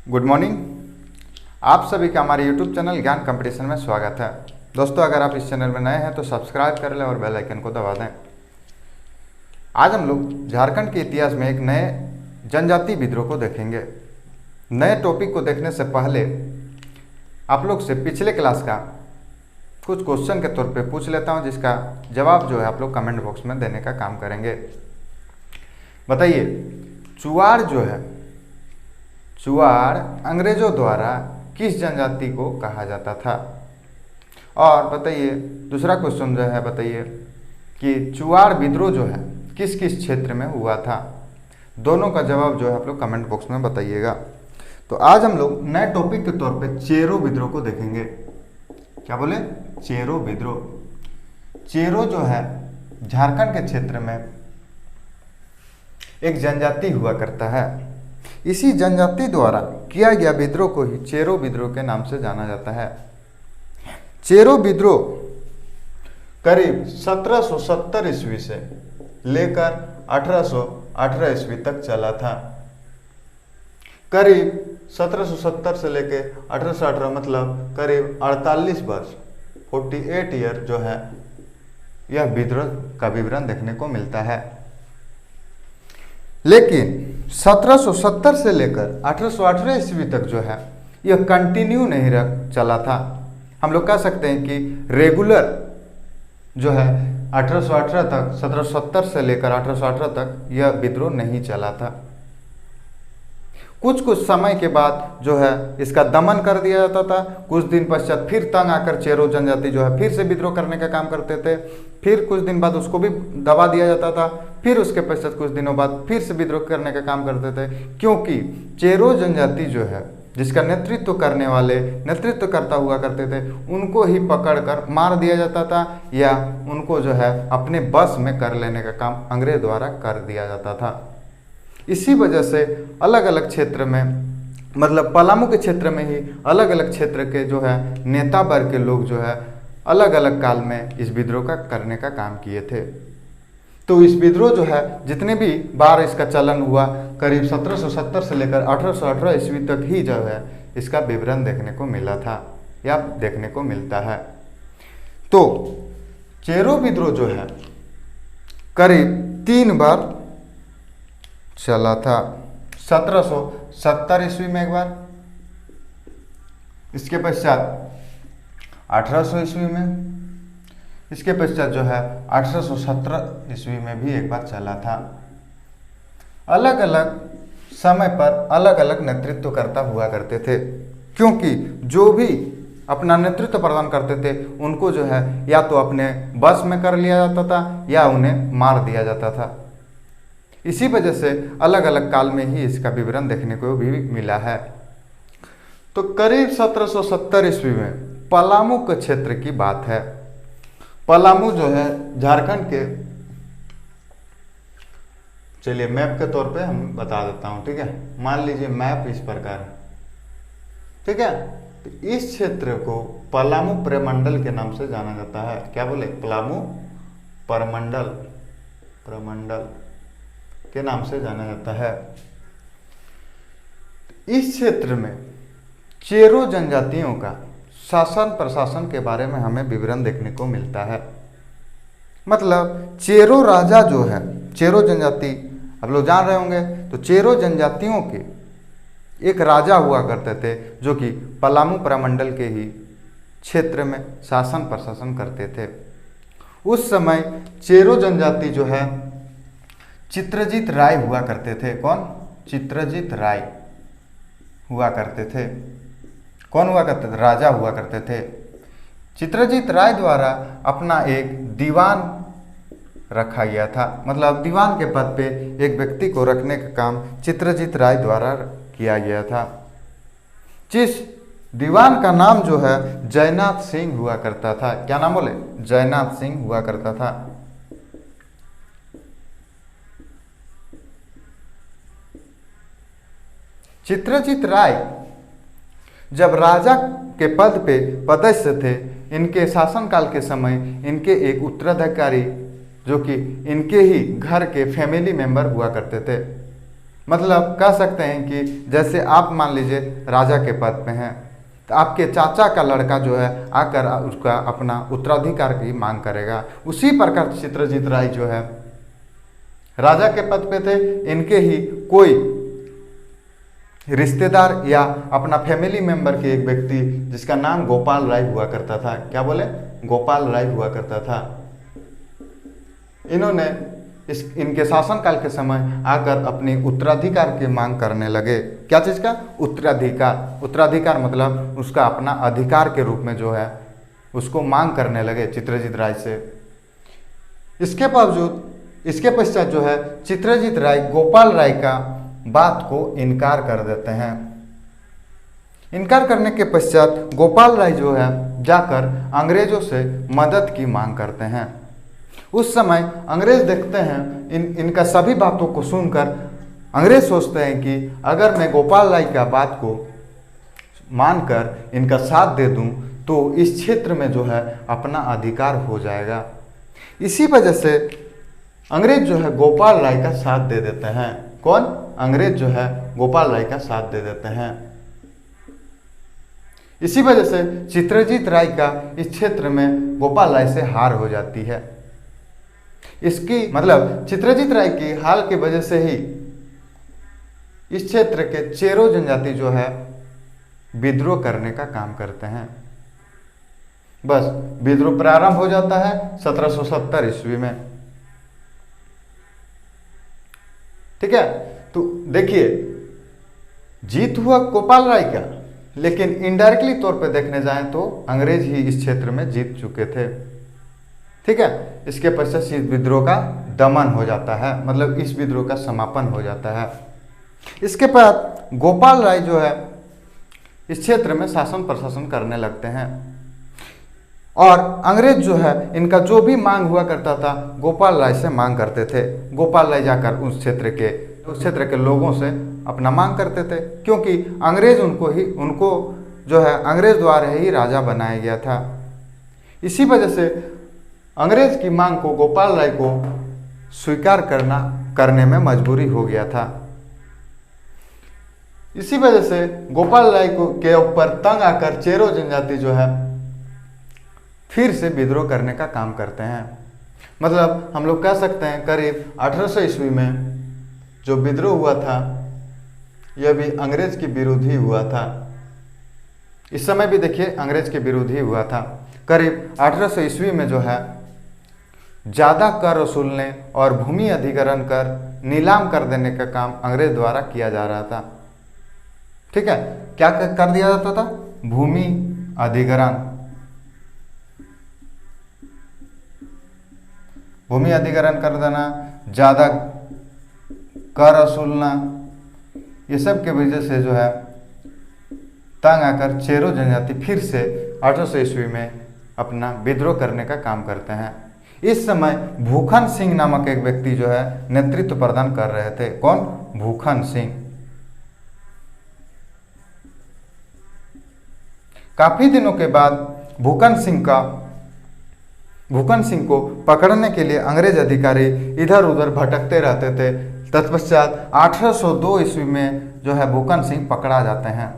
Good morning. आप सभी का हमारे यूट्यूब चैनल ज्ञान कंपटीशन में स्वागत है। दोस्तों, अगर आप इस चैनल में नए हैं तो सब्सक्राइब कर लें और बेल आइकन को दबा दें। आज हम लोग झारखंड के इतिहास में एक नए जनजाति विद्रोह को देखेंगे। नए टॉपिक को देखने से पहले आप लोग से पिछले क्लास का कुछ क्वेश्चन के तौर पे पूछ लेता हूं, जिसका जवाब जो है आप लोग कमेंट बॉक्स में देने का काम करेंगे। बताइए, चुआड़ जो है, चुआड़ अंग्रेजों द्वारा किस जनजाति को कहा जाता था? और बताइए दूसरा क्वेश्चन जो है, बताइए कि चुआड़ विद्रोह जो है किस किस क्षेत्र में हुआ था? दोनों का जवाब जो है आप लोग कमेंट बॉक्स में बताइएगा। तो आज हम लोग नए टॉपिक के तौर पे चेरो विद्रोह को देखेंगे। क्या बोले? चेरो विद्रोह। चेरो जो है झारखंड के क्षेत्र में एक जनजाति हुआ करता है। इसी जनजाति द्वारा किया गया विद्रोह को ही चेरो विद्रोह के नाम से जाना जाता है। चेरो विद्रोह करीब 1770 ईस्वी से लेकर 1818 ईस्वी तक चला था। करीब 1770 से लेकर 1818 मतलब करीब 48 वर्ष, 48 ईयर जो है, यह विद्रोह का विवरण देखने को मिलता है। लेकिन 1770 से लेकर 1818 ईस्वी तक जो है यह कंटिन्यू नहीं चला था। हम लोग कह सकते हैं कि रेगुलर जो है 1818 तक, 1770 से लेकर 1818 तक यह विद्रोह नहीं चला था। कुछ समय के बाद जो है इसका दमन कर दिया जाता था। कुछ दिन पश्चात फिर तंग आकर चेरो जनजाति जो है फिर से विद्रोह करने का काम करते थे। फिर कुछ दिन बाद उसको भी दबा दिया जाता था। फिर उसके पश्चात कुछ दिनों बाद फिर से विद्रोह करने का काम करते थे, क्योंकि चेरो जनजाति जो है जिसका नेतृत्व करने वाले नेतृत्व करता हुआ करते थे, उनको ही पकड़कर मार दिया जाता था या उनको जो है अपने बस में कर लेने का काम अंग्रेज द्वारा कर दिया जाता था। इसी वजह से अलग अलग क्षेत्र में, मतलब पलामू के क्षेत्र में ही अलग अलग क्षेत्र के जो है नेता वर्ग के लोग जो है अलग अलग काल में इस विद्रोह का करने का काम किए थे। तो इस विद्रोह जो है जितने भी बार इसका चलन हुआ, करीब 1770 से लेकर 1818 ईस्वी तक ही जो है इसका विवरण देखने को मिला था या देखने को मिलता है। तो चेरो विद्रोह जो है करीब 3 बार चला था। 1770 ईस्वी में एक बार, इसके पश्चात 1800 ईस्वी में, इसके पश्चात जो है 1817 ईस्वी में भी एक बार चला था। अलग अलग समय पर अलग अलग नेतृत्व करता हुआ करते थे, क्योंकि जो भी अपना नेतृत्व प्रदान करते थे उनको जो है या तो अपने बस में कर लिया जाता था या उन्हें मार दिया जाता था। इसी वजह से अलग अलग काल में ही इसका विवरण देखने को भी मिला है। तो करीब 1770 ईस्वी में पलामू के क्षेत्र की बात है। पलामू जो है झारखंड के, चलिए मैप के तौर पे हम बता देता हूं, ठीक है। मान लीजिए मैप इस प्रकार है, ठीक है। तो इस क्षेत्र को पलामू प्रमंडल के नाम से जाना जाता है। क्या बोले? पलामू प्रमंडल, प्रमंडल के नाम से जाना जाता है। इस क्षेत्र में चेरो जनजातियों का शासन प्रशासन के बारे में हमें विवरण देखने को मिलता है। मतलब चेरो राजा जो है, चेरो जनजाति आप लोग जान रहे होंगे, तो चेरो जनजातियों के एक राजा हुआ करते थे जो कि पलामू प्रमंडल के ही क्षेत्र में शासन प्रशासन करते थे। उस समय चेरो जनजाति जो है चित्रजीत राय हुआ करते थे। कौन? चित्रजीत राय हुआ करते थे। कौन हुआ करते थे? राजा हुआ करते थे। चित्रजीत राय द्वारा अपना एक दीवान रखा गया था। मतलब दीवान के पद पे एक व्यक्ति को रखने का काम चित्रजीत राय द्वारा किया गया था। जिस दीवान का नाम जो है जयनाथ सिंह हुआ करता था। क्या नाम बोले? जयनाथ सिंह हुआ करता था। चित्रजीत राय जब राजा के पद पे पदस्थ थे, इनके शासनकाल के समय इनके एक उत्तराधिकारी जो कि इनके ही घर के फैमिली मेंबर हुआ करते थे, मतलब कह सकते हैं कि जैसे आप मान लीजिए राजा के पद पे हैं, तो आपके चाचा का लड़का जो है आकर उसका अपना उत्तराधिकार की मांग करेगा। उसी प्रकार चित्रजीत राय जो है राजा के पद पे थे, इनके ही कोई रिश्तेदार या अपना फैमिली मेंबर के एक व्यक्ति जिसका नाम गोपाल राय हुआ करता था, क्या बोले, गोपाल राय हुआ करता था, इन्होंने इनके शासनकाल के समय आकर अपनी उत्तराधिकार की मांग करने लगे। क्या चीज़ का? उत्तराधिकार। उत्तराधिकार मतलब उसका अपना अधिकार के रूप में जो है उसको मांग करने लगे चित्रजीत राय से। इसके बावजूद इसके पश्चात जो है चित्रजीत राय गोपाल राय का बात को इनकार कर देते हैं। इनकार करने के पश्चात गोपाल राय जो है जाकर अंग्रेजों से मदद की मांग करते हैं। उस समय अंग्रेज देखते हैं इनका सभी बातों को सुनकर अंग्रेज सोचते हैं कि अगर मैं गोपाल राय का बात को मानकर इनका साथ दे दूं तो इस क्षेत्र में जो है अपना अधिकार हो जाएगा। इसी वजह से अंग्रेज जो है गोपाल राय का साथ दे देते हैं। कौन? अंग्रेज जो है गोपाल राय का साथ दे देते हैं। इसी वजह से चित्रजीत राय का इस क्षेत्र में गोपाल राय से हार हो जाती है। इसकी मतलब चित्रजीत राय की हार की वजह से ही इस क्षेत्र के चेरो जनजाति जो है विद्रोह करने का काम करते हैं। बस विद्रोह प्रारंभ हो जाता है 1770 ईस्वी में। ठीक है, तो देखिए जीत हुआ गोपाल राय का, लेकिन इनडायरेक्टली तौर पे देखने जाएं तो अंग्रेज ही इस क्षेत्र में जीत चुके थे। ठीक है, इसके पश्चात इस विद्रोह का दमन हो जाता है, मतलब इस विद्रोह का समापन हो जाता है। इसके बाद गोपाल राय जो है इस क्षेत्र में शासन प्रशासन करने लगते हैं और अंग्रेज जो है इनका जो भी मांग हुआ करता था गोपाल राय से मांग करते थे। गोपाल राय जाकर उस क्षेत्र के लोगों से अपना मांग करते थे, क्योंकि अंग्रेज उनको जो है अंग्रेज द्वारा ही राजा बनाया गया था। इसी वजह से अंग्रेज की मांग को गोपाल राय को स्वीकार करने में मजबूरी हो गया था। इसी वजह से गोपाल राय के ऊपर तंग आकर चेरो जनजाति जो है फिर से विद्रोह करने का काम करते हैं। मतलब हम लोग कह सकते हैं करीब 1800 ईस्वी में जो विद्रोह हुआ था यह भी अंग्रेज के विरुद्ध ही हुआ था। इस समय भी देखिए अंग्रेज के विरुद्ध ही हुआ था। करीब 1800 ईस्वी में जो है ज़्यादा कर वसूलने और भूमि अधिग्रहण कर नीलाम कर देने का काम अंग्रेज द्वारा किया जा रहा था। ठीक है, क्या कर दिया जाता था? भूमि अधिग्रहण। भूमि अधिग्रहण कर देना, ज़्यादा कर वसूलना, ये सब के वजह से जो है तंग आकर चेरो जनजाति फिर से 1800 ईस्वी में अपना विद्रोह करने का काम करते हैं। इस समय भूखन सिंह नामक एक व्यक्ति जो है नेतृत्व प्रदान कर रहे थे। कौन? भूखन सिंह। काफी दिनों के बाद भूखन सिंह को पकड़ने के लिए अंग्रेज अधिकारी इधर उधर भटकते रहते थे। तत्पश्चात 1802 ईस्वी में जो है भूखन सिंह पकड़ा जाते हैं।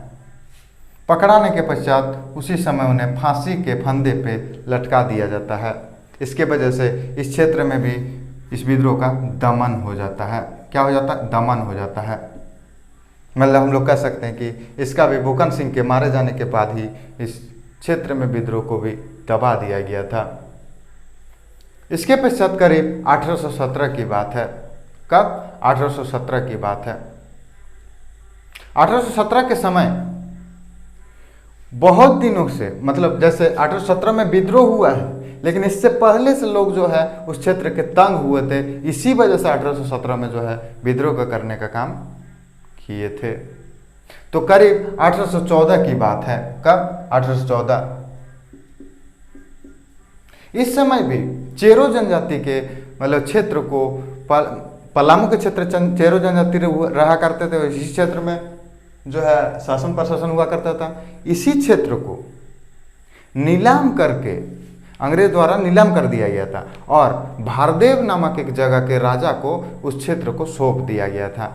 पकड़ाने के पश्चात उसी समय उन्हें फांसी के फंदे पे लटका दिया जाता है। इसके वजह से इस क्षेत्र में भी इस विद्रोह का दमन हो जाता है। क्या हो जाता है? दमन हो जाता है। मतलब हम लोग कह सकते हैं कि इसका भी भूखन सिंह के मारे जाने के बाद ही इस क्षेत्र में विद्रोह को भी दबा दिया गया था। इसके पश्चात करीब 1817 की बात है। कब? 1817 की बात है। 1817 के समय बहुत दिनों से, मतलब जैसे 1817 में विद्रोह हुआ है, लेकिन इससे पहले से लोग जो है उस क्षेत्र के तंग हुए थे। इसी वजह से 1817 में जो है विद्रोह करने का काम किए थे। तो करीब 1814 की बात है। कब? 1814। इस समय भी चेरो जनजाति के मतलब क्षेत्र को पलामू के क्षेत्र चेरो जनजाति रहा करते थे। इसी क्षेत्र में जो है शासन प्रशासन हुआ करता था। इसी क्षेत्र को नीलाम करके अंग्रेज द्वारा नीलाम कर दिया गया था और भारदेव नामक एक जगह के राजा को उस क्षेत्र को सौंप दिया गया था।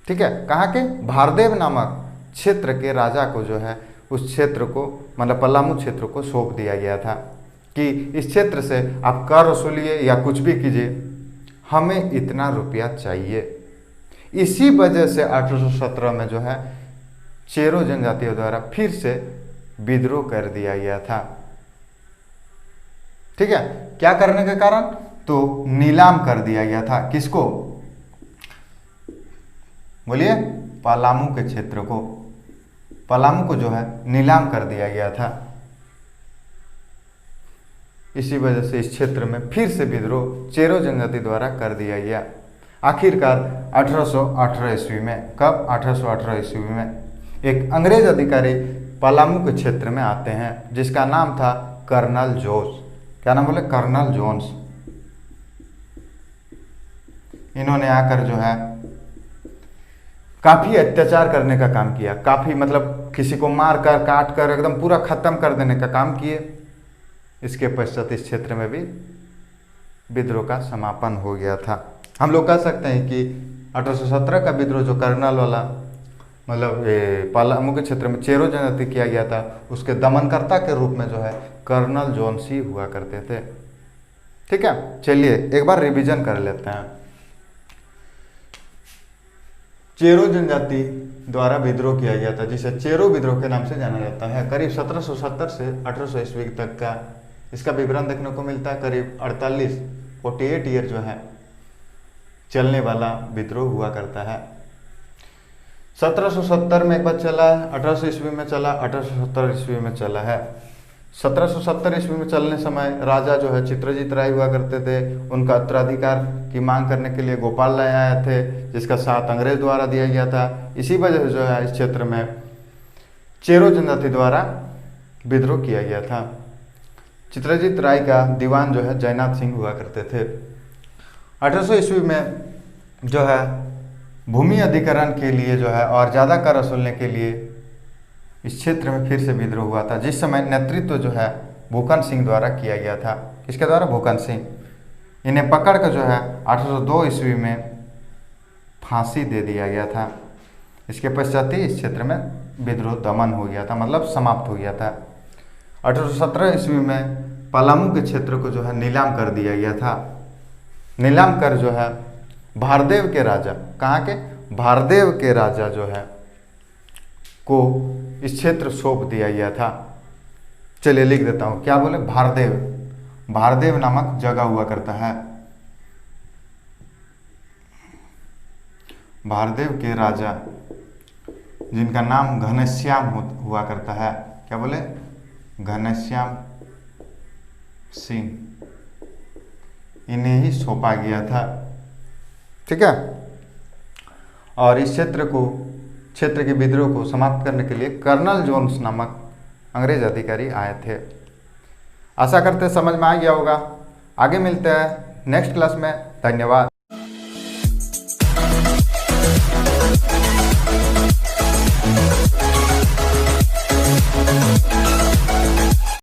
ठीक है, कहाँ के? भारदेव नामक क्षेत्र के राजा को जो है उस क्षेत्र को मतलब पलामू क्षेत्र को सौंप दिया गया था कि इस क्षेत्र से आप कर वसूलिए या कुछ भी कीजिए, हमें इतना रुपया चाहिए। इसी वजह से 1817 में जो है चेरो जनजातियों द्वारा फिर से विद्रोह कर दिया गया था। ठीक है, क्या करने के कारण? तो नीलाम कर दिया गया था। किसको? बोलिए, पलामू के क्षेत्र को, पलामू को जो है नीलाम कर दिया गया था। इसी वजह से इस क्षेत्र में फिर से विद्रोह चेरो जनजाति द्वारा कर दिया गया। आखिरकार 1818 ईस्वी में, कब? 1818 ईस्वी में एक अंग्रेज अधिकारी पलामू के क्षेत्र में आते हैं जिसका नाम था कर्नल जोन्स। क्या नाम बोले? Colonel Jones. इन्होंने आकर जो है काफी अत्याचार करने का काम किया, काफी मतलब किसी को मार कर काट कर एकदम पूरा खत्म कर देने का काम किए। इसके पश्चात इस क्षेत्र में भी विद्रोह का समापन हो गया था। हम लोग कह सकते हैं कि 1817 का विद्रोह जो कर्नल वाला मतलब पलामू के क्षेत्र में चेरो जनजाति किया गया था, उसके दमनकर्ता के रूप में जो है कर्नल जोन्स ही हुआ करते थे। ठीक है, चलिए एक बार रिवीजन कर लेते हैं। चेरो जनजाति द्वारा विद्रोह किया गया था जिसे चेरो विद्रोह के नाम से जाना जाता है। करीब 1770 से 1800 ईस्वी तक का इसका विवरण देखने को मिलता है। करीब 48 ईयर जो है चलने वाला विद्रोह हुआ करता है। 1770 में एक बार चला है, 1800 ईस्वी में चला, 1870 ईस्वी में चला है। 1770 ईस्वी में चलने समय राजा जो है चित्रजीत राय हुआ करते थे। उनका उत्तराधिकार की मांग करने के लिए गोपाल राय आए थे जिसका साथ अंग्रेज द्वारा दिया गया था। इसी वजह से जो है इस क्षेत्र में चेरो जनजाति द्वारा विद्रोह किया गया था। चित्रजीत राय का दीवान जो है जयनाथ सिंह हुआ करते थे। 1800 ईस्वी में जो है भूमि अधिग्रहण के लिए जो है और ज़्यादा कर वसूलने के लिए इस क्षेत्र में फिर से विद्रोह हुआ था, जिस समय नेतृत्व जो है भूकन सिंह द्वारा किया गया था। किसके द्वारा? भूकन सिंह। इन्हें पकड़ कर जो है 1802 ईस्वी में फांसी दे दिया गया था। इसके पश्चात ही इस क्षेत्र में विद्रोह दमन हो गया था, मतलब समाप्त हो गया था। 1817 ईस्वी में पलामू के क्षेत्र को जो है नीलाम कर दिया गया था। नीलाम कर जो है भारदेव के राजा, कहाँ के? भारदेव के राजा जो है को इस क्षेत्र सौंप दिया गया था। चलिए लिख देता हूँ, क्या बोले? भारदेव, भारदेव नामक जगह हुआ करता है। भारदेव के राजा जिनका नाम घनश्याम हुआ करता है। क्या बोले? घनश्याम सिंह, इन्हें ही सौंपा गया था। ठीक है, और इस क्षेत्र के विद्रोह को समाप्त करने के लिए कर्नल जोन्स नामक अंग्रेज अधिकारी आए थे। आशा करते समझ में आ गया होगा। आगे मिलते हैं नेक्स्ट क्लास में। धन्यवाद।